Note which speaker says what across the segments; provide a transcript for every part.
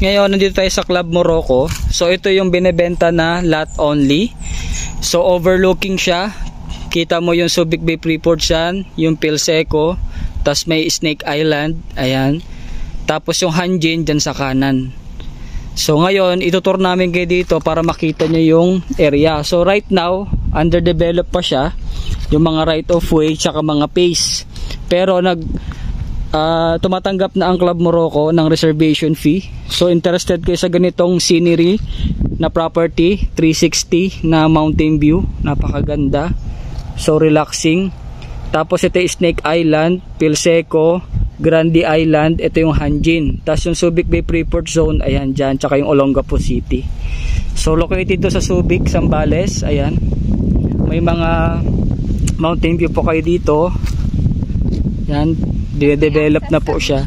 Speaker 1: Ngayon, nandito tayo sa Club Morocco. So, ito yung binebenta na lot only. So, overlooking siya. Kita mo yung Subic Bay Freeport dyan, yung Pilseco, tas may Snake Island, ayan. Tapos yung Hanjin dyan sa kanan. So, ngayon, itutur namin kayo dito para makita nyo yung area. So, right now, underdeveloped pa siya. Yung mga right of way, tsaka mga pace. Pero, tumatanggap na ang Club Morocco ng reservation fee. So interested kayo sa ganitong scenery na property, 360 na mountain view, napakaganda, so relaxing. Tapos ito yung Snake Island, Pilseco, Grande Island, ito yung Hanjin. Tapos yung Subic Bay Freeport Zone, ayan dyan, tsaka yung Olongapo City. So located dito sa Subic, Zambales, ayan. May mga mountain view po kayo dito. Yan, dinedevelop na po siya.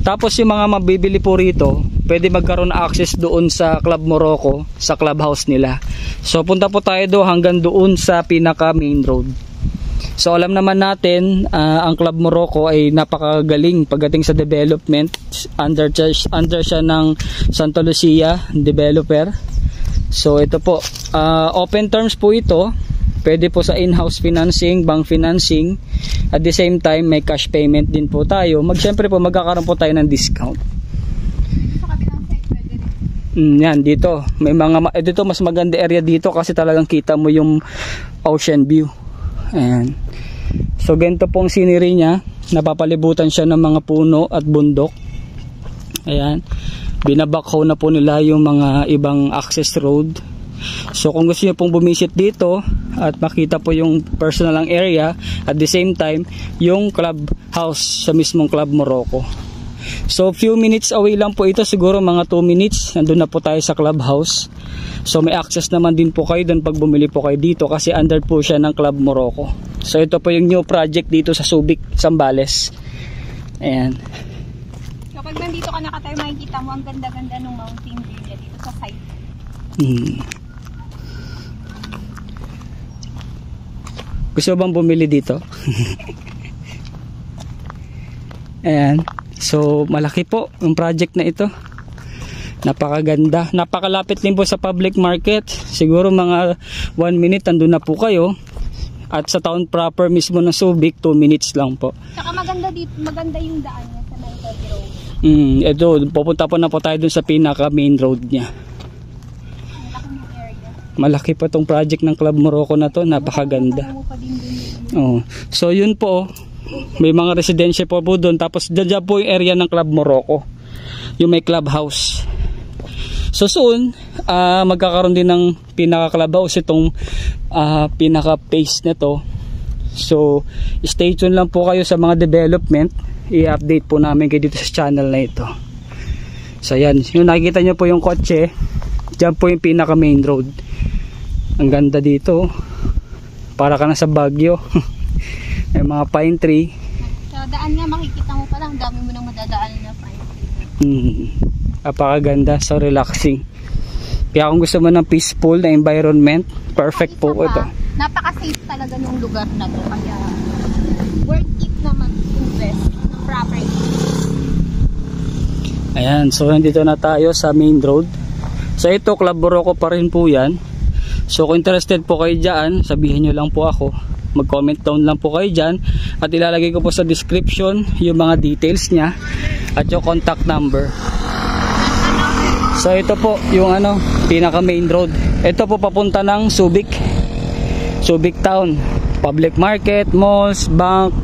Speaker 1: Tapos yung mga mabibili po rito, pwede magkaroon ng access doon sa Club Morocco, sa clubhouse nila. So punta po tayo doon hanggang doon sa pinaka main road. So alam naman natin, ang Club Morocco ay napakagaling pagdating sa development. Under siya ng Santa Lucia developer. So ito po, open terms po ito. Pwede po sa in-house financing, bank financing. At the same time, may cash payment din po tayo. Siyempre po, magkakaroon po tayo ng discount.
Speaker 2: Sa kabilang side, pwede rin.
Speaker 1: Yan, dito. Dito, mas maganda area dito kasi talagang kita mo yung ocean view. Ayan. So, ganito pong scenery niya. Napapalibutan siya ng mga puno at bundok. Ayan. Binabakho na po nila yung mga ibang access road. So kung gusto niyo pong bumisit dito at makita po yung personal ang area, at the same time yung club house sa mismong Club Morocco. So few minutes away lang po ito, siguro mga 2 minutes nandun na po tayo sa clubhouse. So may access naman din po kayo doon pag bumili po kayo dito kasi under po siya ng Club Morocco. So ito po yung new project dito sa Subic, Zambales. Ayan.
Speaker 2: Kapag nandito ka nakatayo, makikita mo ang ganda-ganda ng mountain view niya dito sa side.
Speaker 1: Gusto bang bumili dito? Ayan. So malaki po yung project na ito. Napakaganda. Napakalapit din po sa public market. Siguro mga 1 minute andun na po kayo. At sa town proper mismo ng Subic, 2 minutes lang po.
Speaker 2: Saka maganda dito, maganda yung daan niya sa Nairobi Road.
Speaker 1: Ito, pupunta po na po tayo dun sa pinaka main road niya. Malaki pa tong project ng Club Morocco na to, napakaganda. So yun po, may mga residensya po doon. Tapos dyan po yung area ng Club Morocco, yung may clubhouse. So soon, magkakaroon din ng pinaka clubhouse itong pinaka phase na to. So stay tuned lang po kayo sa mga development. I-update po namin kayo dito sa channel na ito. So yan, yung nakikita nyo po yung kotse, dyan po yung pinaka main road. Ang ganda dito, para ka na sa Baguio. May mga pine tree.
Speaker 2: Sa daan nga makikita mo pala, ang dami mo nang madadaanan na pine tree.
Speaker 1: Napakaganda, so relaxing. Kaya kung gusto mo ng peaceful na environment, perfect po ito.
Speaker 2: Napaka-safe talaga ng lugar na to, kaya worth it naman invest property.
Speaker 1: Ayan, so nandito na tayo sa main road. So ito, Club Morocco pa rin po yan. So kung interested po kayo dyan, sabihin nyo lang po ako. Mag-comment down lang po kayo dyan. At ilalagay ko po sa description yung mga details nya at yung contact number. So ito po yung pinaka main road. Ito po papunta ng Subic Town. Public market, malls, bank,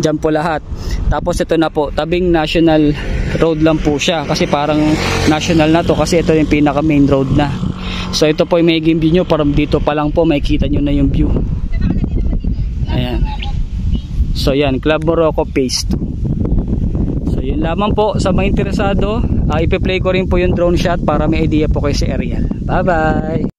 Speaker 1: dyan po lahat. Tapos ito na po, tabing national road lang po siya. Kasi parang national na to kasi ito yung pinaka main road na. So ito po yung magiging view nyo, parang dito pa lang po makikita nyo na yung view. Ayan. So yan, Club Morocco Phase 2. So yun lamang po sa mga interesado. Ipi-play ko rin po yung drone shot para may idea po kayo sa aerial. Bye bye!